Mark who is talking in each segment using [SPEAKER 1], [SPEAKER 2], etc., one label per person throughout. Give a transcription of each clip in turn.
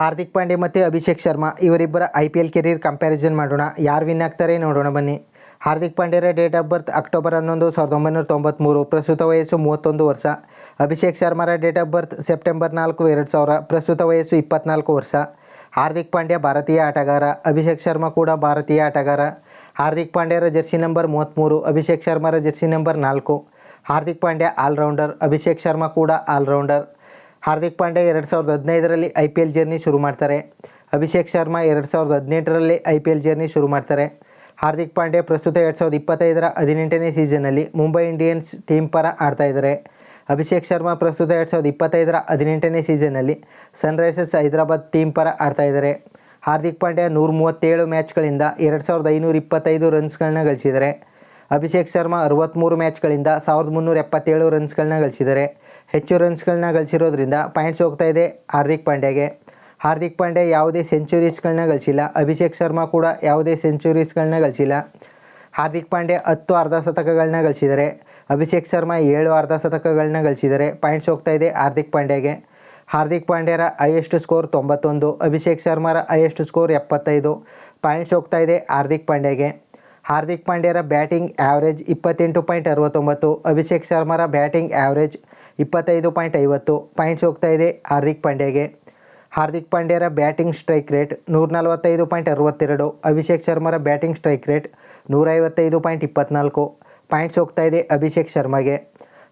[SPEAKER 1] ಹಾರ್ದಿಕ್ ಪಾಂಡ್ಯ ಮತ್ತು ಅಭಿಷೇಕ್ ಶರ್ಮಾ ಇವರಿಬ್ಬರ IPL career comparison ಮಾಡೋಣ. ಯಾರು ವಿನ್ ಆಗ್ತಾರೆ ನೋಡೋಣ ಬನ್ನಿ. ಹಾರ್ದಿಕ್ ಪಾಂಡ್ಯರ ಡೇಟ್ ಆಫ್ ಬರ್ತ್ ಅಕ್ಟೋಬರ್ 11, 1993, ಪ್ರಸ್ತುತ ವಯಸ್ಸು 31 ವರ್ಷ. ಅಭಿಷೇಕ್ ಶರ್ಮಾರ ಡೇಟ್ ಆಫ್ ಬರ್ತ್ ಸೆಪ್ಟೆಂಬರ್ 4, 2000, ಪ್ರಸ್ತುತ ವಯಸ್ಸು 24 ವರ್ಷ. ಹಾರ್ದಿಕ್ ಪಾಂಡ್ಯ ಭಾರತೀಯ ಆಟಗಾರ, ಅಭಿಷೇಕ್ ಶರ್ಮಾ ಕೂಡ ಭಾರತೀಯ ಆಟಗಾರ. ಹಾರ್ದಿಕ್ ಪಾಂಡ್ಯರ ಜರ್ಸಿ ನಂಬರ್ 33, ಅಭಿಷೇಕ್ ಶರ್ಮಾರ jersey number 4. Hardik Pandya allrounder, Abhishek Sharma ಕೂಡ ಆಲ್ರೌಂಡರ್. ಹಾರ್ದಿಕ್ ಪಾಂಡ್ಯ 2015ರಲ್ಲಿ IPL ಜರ್ನಿ ಶುರು ಮಾಡ್ತಾರೆ. ಅಭಿಷೇಕ್ ಶರ್ಮಾ 2018ರಲ್ಲಿ IPL ಜರ್ನಿ ಶುರು ಮಾಡ್ತಾರೆ. ಹಾರ್ದಿಕ್ ಪಾಂಡ್ಯ ಪ್ರಸ್ತುತ 2025ರ 18ನೇ ಸೀಸನ್ನಲ್ಲಿ ಮುಂಬೈ ಇಂಡಿಯನ್ಸ್ ಟೀಮ್ ಪರ ಆಡ್ತಾ ಇದ್ದಾರೆ. ಅಭಿಷೇಕ್ ಶರ್ಮಾ ಪ್ರಸ್ತುತ 2025ರ 18ನೇ ಸೀಸನ್ನಲ್ಲಿ ಸನ್ರೈಸರ್ಸ್ ಹೈದರಾಬಾದ್ ಟೀಮ್ ಪರ ಆಡ್ತಾ ಇದ್ದಾರೆ. ಹಾರ್ದಿಕ್ ಪಾಂಡ್ಯ 137 ಮ್ಯಾಚ್ಗಳಿಂದ 2525 ರನ್ಸ್ಗಳನ್ನ ಗಳಿಸಿದ್ದಾರೆ. ಅಭಿಷೇಕ್ ಶರ್ಮಾ 63 ಮ್ಯಾಚ್ಗಳಿಂದ 1377 ರನ್ಸ್ಗಳನ್ನ ಗಳಿಸಿದ್ದಾರೆ. ಹೆಚ್ಚು ರನ್ಸ್ಗಳನ್ನ ಗಳಿಸಿರೋದ್ರಿಂದ ಪಾಯಿಂಟ್ಸ್ ಹೋಗ್ತಾ ಇದೆ ಹಾರ್ದಿಕ್ ಪಾಂಡ್ಯಗೆ. ಹಾರ್ದಿಕ್ ಪಾಂಡ್ಯ ಯಾವುದೇ ಸೆಂಚುರೀಸ್ಗಳನ್ನ ಗಳಿಸಿಲ್ಲ. ಅಭಿಷೇಕ್ ಶರ್ಮಾ ಕೂಡ ಯಾವುದೇ ಸೆಂಚುರೀಸ್ಗಳನ್ನ ಗಳಿಸಿಲ್ಲ. ಹಾರ್ದಿಕ್ ಪಾಂಡ್ಯ 10 ಅರ್ಧ ಶತಕಗಳನ್ನ ಗಳಿಸಿದ್ದಾರೆ. ಅಭಿಷೇಕ್ ಶರ್ಮಾ 7 ಅರ್ಧ ಶತಕಗಳನ್ನ ಗಳಿಸಿದ್ದಾರೆ. ಪಾಯಿಂಟ್ಸ್ ಹೋಗ್ತಾ ಇದೆ ಹಾರ್ದಿಕ್ ಪಾಂಡ್ಯಗೆ. ಹಾರ್ದಿಕ್ ಪಾಂಡ್ಯರ ಹೈಯೆಸ್ಟ್ ಸ್ಕೋರ್ 91, ಅಭಿಷೇಕ್ ಶರ್ಮಾರ ಹೈಯೆಸ್ಟ್ ಸ್ಕೋರ್ 75. ಪಾಯಿಂಟ್ಸ್ ಹೋಗ್ತಾ ಇದೆ ಹಾರ್ದಿಕ್ ಪಾಂಡ್ಯಗೆ. ಹಾರ್ದಿಕ್ ಪಾಂಡ್ಯರ ಬ್ಯಾಟಿಂಗ್ ಆ್ಯಾವ್ರೇಜ್ 28.69, ಅಭಿಷೇಕ್ ಶರ್ಮಾರ ಬ್ಯಾಟಿಂಗ್ ಆ್ಯಾವ್ರೇಜ್ 25.50. ಪಾಯಿಂಟ್ಸ್ ಹೋಗ್ತಾ ಇದೆ ಹಾರ್ದಿಕ್ ಪಾಂಡ್ಯಗೆ. ಹಾರ್ದಿಕ್ ಪಾಂಡ್ಯರ ಬ್ಯಾಟಿಂಗ್ ಸ್ಟ್ರೈಕ್ ರೇಟ್ 145.62, ಅಭಿಷೇಕ್ ಶರ್ಮಾರ ಬ್ಯಾಟಿಂಗ್ ಸ್ಟ್ರೈಕ್ ರೇಟ್ 155.24. ಪಾಯಿಂಟ್ಸ್ ಹೋಗ್ತಾ ಇದೆ ಅಭಿಷೇಕ್ ಶರ್ಮಾಗೆ.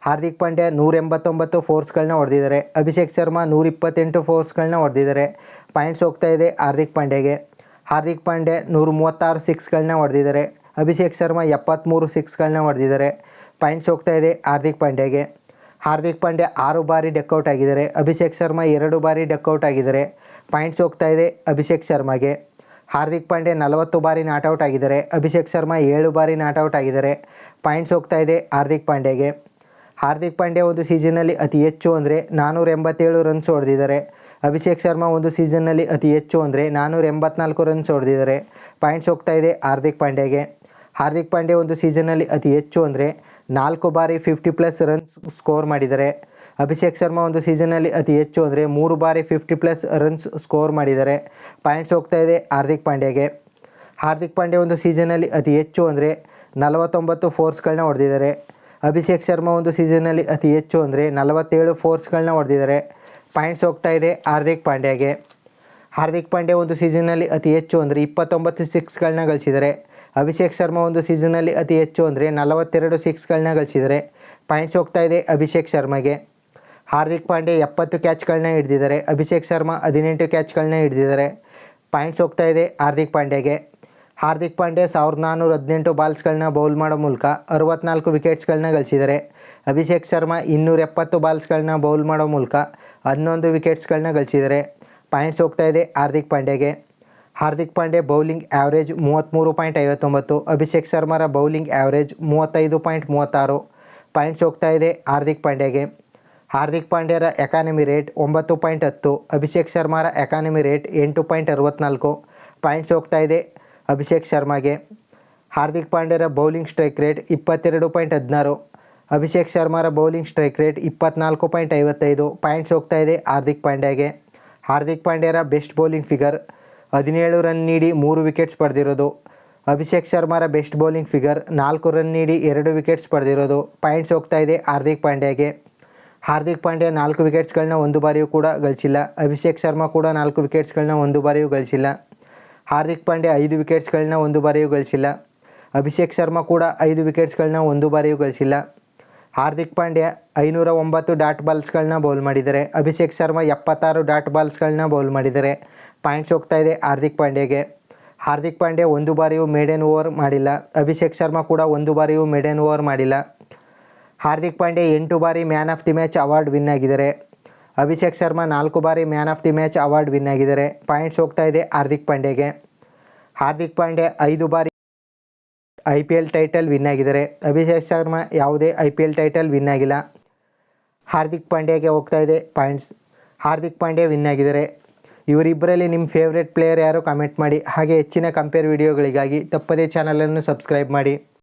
[SPEAKER 1] ಹಾರ್ದಿಕ್ ಪಾಂಡ್ಯ 189 ಫೋರ್ಸ್ಗಳನ್ನ ಹೊಡೆದಿದ್ದಾರೆ. ಅಭಿಷೇಕ್ ಶರ್ಮಾ 128 ಫೋರ್ಸ್ಗಳನ್ನ ಹೊಡೆದಿದ್ದಾರೆ. ಪಾಯಿಂಟ್ಸ್ ಹೋಗ್ತಾ ಇದೆ ಹಾರ್ದಿಕ್ ಪಾಂಡ್ಯಗೆ. ಹಾರ್ದಿಕ್ ಪಾಂಡ್ಯ 136 ಸಿಕ್ಸ್ಗಳನ್ನ ಹೊಡೆದಿದ್ದಾರೆ. ಅಭಿಷೇಕ್ ಶರ್ಮಾ 73 ಸಿಕ್ಸ್ಗಳನ್ನ ಹೊಡೆದಿದ್ದಾರೆ. ಪಾಯಿಂಟ್ಸ್ ಹೋಗ್ತಾ ಇದೆ ಹಾರ್ದಿಕ್ ಪಾಂಡ್ಯಗೆ. ಹಾರ್ದಿಕ್ ಪಾಂಡ್ಯ 6 ಬಾರಿ ಡಕ್ಔಟ್ ಆಗಿದ್ದಾರೆ. ಅಭಿಷೇಕ್ ಶರ್ಮಾ 2 ಬಾರಿ ಡಕ್ಔಟ್ ಆಗಿದ್ದಾರೆ. ಪಾಯಿಂಟ್ಸ್ ಹೋಗ್ತಾ ಇದೆ ಅಭಿಷೇಕ್ ಶರ್ಮಾಗೆ. ಹಾರ್ದಿಕ್ ಪಾಂಡ್ಯ 40 ಬಾರಿ ನಾಟ್ಔಟ್ ಆಗಿದ್ದಾರೆ. ಅಭಿಷೇಕ್ ಶರ್ಮಾ 7 ಬಾರಿ ನಾಟ್ಔಟ್ ಆಗಿದ್ದಾರೆ. ಪಾಯಿಂಟ್ಸ್ ಹೋಗ್ತಾ ಇದೆ ಹಾರ್ದಿಕ್ ಪಾಂಡ್ಯಗೆ. ಹಾರ್ದಿಕ್ ಪಾಂಡ್ಯ ಒಂದು ಸೀಸನ್ನಲ್ಲಿ ಅತಿ ಹೆಚ್ಚು ಅಂದರೆ 487 ರನ್ಸ್ ಹೊಡೆದಿದ್ದಾರೆ. ಅಭಿಷೇಕ್ ಶರ್ಮಾ ಒಂದು ಸೀಸನ್ನಲ್ಲಿ ಅತಿ ಹೆಚ್ಚು ಅಂದರೆ 484 ರನ್ಸ್ ಹೊಡೆದಿದ್ದಾರೆ. ಪಾಯಿಂಟ್ಸ್ ಹೋಗ್ತಾ ಇದೆ ಹಾರ್ದಿಕ್ ಪಾಂಡ್ಯಗೆ. ಹಾರ್ದಿಕ್ ಪಾಂಡ್ಯ ಒಂದು ಸೀಸನ್ನಲ್ಲಿ ಅತಿ ಹೆಚ್ಚು ಅಂದರೆ 4 ಬಾರಿ 50+ ರನ್ಸ್ ಸ್ಕೋರ್ ಮಾಡಿದ್ದಾರೆ. ಅಭಿಷೇಕ್ ಶರ್ಮಾ ಒಂದು ಸೀಸನ್ನಲ್ಲಿ ಅತಿ ಹೆಚ್ಚು ಅಂದರೆ 3 ಬಾರಿ 50+ ರನ್ಸ್ ಸ್ಕೋರ್ ಮಾಡಿದ್ದಾರೆ. ಪಾಯಿಂಟ್ಸ್ ಹೋಗ್ತಾ ಇದೆ ಹಾರ್ದಿಕ್ ಪಾಂಡ್ಯಗೆ. ಹಾರ್ದಿಕ್ ಪಾಂಡ್ಯ ಒಂದು ಸೀಸನ್ನಲ್ಲಿ ಅತಿ ಹೆಚ್ಚು ಅಂದರೆ 49 ಫೋರ್ಸ್ಗಳನ್ನ ಹೊಡೆದಿದ್ದಾರೆ. ಅಭಿಷೇಕ್ ಶರ್ಮಾ ಒಂದು ಸೀಸನ್ನಲ್ಲಿ ಅತಿ ಹೆಚ್ಚು ಅಂದರೆ 47 ಫೋರ್ಸ್ಗಳನ್ನ ಹೊಡೆದಿದ್ದಾರೆ. ಪಾಯಿಂಟ್ಸ್ ಹೋಗ್ತಾ ಇದೆ ಹಾರ್ದಿಕ್ ಪಾಂಡ್ಯಗೆ. ಹಾರ್ದಿಕ್ ಪಾಂಡ್ಯ ಒಂದು ಸೀಸನ್ನಲ್ಲಿ ಅತಿ ಹೆಚ್ಚು ಅಂದರೆ 29 ಸಿಕ್ಸ್ಗಳನ್ನ ಗಳಿಸಿದ್ದಾರೆ. ಅಭಿಷೇಕ್ ಶರ್ಮಾ ಒಂದು ಸೀಸನ್ನಲ್ಲಿ ಅತಿ ಹೆಚ್ಚು ಅಂದರೆ 42 ಸಿಕ್ಸ್ಗಳನ್ನ ಗಳಿಸಿದ್ದಾರೆ. ಪಾಯಿಂಟ್ಸ್ ಹೋಗ್ತಾ ಇದೆ ಅಭಿಷೇಕ್ ಶರ್ಮಾಗೆ. ಹಾರ್ದಿಕ್ ಪಾಂಡ್ಯ 70 ಕ್ಯಾಚ್ಗಳನ್ನ ಹಿಡಿದಿದ್ದಾರೆ. ಅಭಿಷೇಕ್ ಶರ್ಮಾ 18 ಕ್ಯಾಚ್ಗಳನ್ನ ಹಿಡಿದಿದ್ದಾರೆ. ಪಾಯಿಂಟ್ಸ್ ಹೋಗ್ತಾ ಇದೆ ಹಾರ್ದಿಕ್ ಪಾಂಡ್ಯಗೆ. ಹಾರ್ದಿಕ್ ಪಾಂಡ್ಯ 1418 ಬಾಲ್ಸ್ಗಳನ್ನ ಬೌಲ್ ಮಾಡೋ ಮೂಲಕ 64 ವಿಕೆಟ್ಸ್ಗಳನ್ನ ಗಳಿಸಿದ್ದಾರೆ. ಅಭಿಷೇಕ್ ಶರ್ಮಾ 270 ಬಾಲ್ಸ್ಗಳನ್ನ ಬೌಲ್ ಮಾಡೋ ಮೂಲಕ 11 ವಿಕೆಟ್ಸ್ಗಳನ್ನ ಗಳಿಸಿದ್ದಾರೆ. ಪಾಯಿಂಟ್ಸ್ ಹೋಗ್ತಾ ಇದೆ ಹಾರ್ದಿಕ್ ಪಾಂಡ್ಯಗೆ. ಹಾರ್ದಿಕ್ ಪಾಂಡ್ಯ ಬೌಲಿಂಗ್ ಆ್ಯಾವ್ರೇಜ್ 33.59, ಅಭಿಷೇಕ್ ಶರ್ಮಾರ ಬೌಲಿಂಗ್ ಆ್ಯಾವ್ರೇಜ್ 35.36. ಪಾಯಿಂಟ್ಸ್ ಹೋಗ್ತಾ ಇದೆ ಹಾರ್ದಿಕ್ ಪಾಂಡ್ಯಗೆ. ಹಾರ್ದಿಕ್ ಪಾಂಡ್ಯರ ಎಕಾನಮಿ ರೇಟ್ 9.10, ಅಭಿಷೇಕ್ ಶರ್ಮಾರ ಎಕಾನಮಿ ರೇಟ್ 8.64. ಪಾಯಿಂಟ್ಸ್ ಹೋಗ್ತಾ ಇದೆ ಅಭಿಷೇಕ್ ಶರ್ಮಾಗೆ. ಹಾರ್ದಿಕ್ ಪಾಂಡ್ಯರ ಬೌಲಿಂಗ್ ಸ್ಟ್ರೈಕ್ ರೇಟ್ 22.16, ಅಭಿಷೇಕ್ ಶರ್ಮಾರ ಬೌಲಿಂಗ್ ಸ್ಟ್ರೈಕ್ ರೇಟ್ 24.55. ಪಾಯಿಂಟ್ಸ್ ಹೋಗ್ತಾ ಇದೆ ಹಾರ್ದಿಕ್ ಪಾಂಡ್ಯಗೆ. ಹಾರ್ದಿಕ್ ಪಾಂಡ್ಯರ ಬೆಸ್ಟ್ ಬೌಲಿಂಗ್ ಫಿಗರ್ 17 ರನ್ ನೀಡಿ 3 ವಿಕೆಟ್ಸ್ ಪಡೆದಿರೋದು. ಅಭಿಷೇಕ್ ಶರ್ಮಾರ ಬೆಸ್ಟ್ ಬೌಲಿಂಗ್ ಫಿಗರ್ 4 ರನ್ ನೀಡಿ 2 ವಿಕೆಟ್ಸ್ ಪಡೆದಿರೋದು. ಪಾಯಿಂಟ್ಸ್ ಹೋಗ್ತಾ ಇದೆ ಹಾರ್ದಿಕ್ ಪಾಂಡ್ಯಗೆ. ಹಾರ್ದಿಕ್ ಪಾಂಡ್ಯ 4 ವಿಕೆಟ್ಸ್ಗಳನ್ನ ಒಂದು ಬಾರಿಯೂ ಕೂಡ ಗಳಿಸಿಲ್ಲ. ಅಭಿಷೇಕ್ ಶರ್ಮಾ ಕೂಡ 4 ವಿಕೆಟ್ಸ್ಗಳನ್ನ ಒಂದು ಬಾರಿಯೂ ಗಳಿಸಿಲ್ಲ. ಹಾರ್ದಿಕ್ ಪಾಂಡ್ಯ 5 ವಿಕೆಟ್ಸ್ಗಳನ್ನ ಒಂದು ಬಾರಿಯೂ ಗಳಿಸಿಲ್ಲ. ಅಭಿಷೇಕ್ ಶರ್ಮಾ ಕೂಡ 5 ವಿಕೆಟ್ಸ್ಗಳನ್ನ ಒಂದು ಬಾರಿಯೂ ಗಳಿಸಿಲ್ಲ. ಹಾರ್ದಿಕ್ ಪಾಂಡ್ಯ 509 ಡಾಟ್ ಬಾಲ್ಸ್ಗಳನ್ನ ಬೌಲ್ ಮಾಡಿದ್ದಾರೆ. ಅಭಿಷೇಕ್ ಶರ್ಮಾ 76 ಡಾಟ್ ಬಾಲ್ಸ್ಗಳನ್ನ ಬೌಲ್ ಮಾಡಿದ್ದಾರೆ. ಪಾಯಿಂಟ್ಸ್ ಹೋಗ್ತಾ ಇದೆ ಹಾರ್ದಿಕ್ ಪಾಂಡ್ಯಗೆ. ಹಾರ್ದಿಕ್ ಪಾಂಡ್ಯ ಒಂದು ಬಾರಿಯೂ ಮೇಡನ್ ಓವರ್ ಮಾಡಿಲ್ಲ. ಅಭಿಷೇಕ್ ಶರ್ಮಾ ಕೂಡ ಒಂದು ಬಾರಿಯೂ ಮೇಡನ್ ಓವರ್ ಮಾಡಿಲ್ಲ. ಹಾರ್ದಿಕ್ ಪಾಂಡ್ಯ 8 ಬಾರಿ man of the match award win ಆಗಿದ್ದಾರೆ. ಅಭಿಷೇಕ್ ಶರ್ಮಾ 4 ಬಾರಿ man of the match award win ಆಗಿದ್ದಾರೆ. ಪಾಯಿಂಟ್ಸ್ ಹೋಗ್ತಾ ಇದೆ ಹಾರ್ದಿಕ್ ಪಾಂಡ್ಯಗೆ. ಹಾರ್ದಿಕ್ ಪಾಂಡ್ಯ 5 ಬಾರಿ IPL ಟೈಟಲ್ ವಿನ್ ಆಗಿದ್ದಾರೆ. ಅಭಿಷೇಕ್ ಶರ್ಮಾ ಯಾವುದೇ IPL ಟೈಟಲ್ ವಿನ್ ಆಗಿಲ್ಲ. ಹಾರ್ದಿಕ್ ಪಾಂಡ್ಯಗೆ ಹೋಗ್ತಾ ಇದೆ ಪಾಯಿಂಟ್ಸ್. ಹಾರ್ದಿಕ್ ಪಾಂಡ್ಯ ವಿನ್ ಆಗಿದ್ದಾರೆ. ಇವರಿಬ್ಬರಲ್ಲಿ ನಿಮ್ಮ ಫೇವ್ರೆಟ್ ಪ್ಲೇಯರ್ ಯಾರು ಕಾಮೆಂಟ್ ಮಾಡಿ. ಹಾಗೆ ಹೆಚ್ಚಿನ ಕಂಪೇರ್ ವಿಡಿಯೋಗಳಿಗಾಗಿ ತಪ್ಪದೇ ಚಾನಲನ್ನು ಸಬ್ಸ್ಕ್ರೈಬ್ ಮಾಡಿ.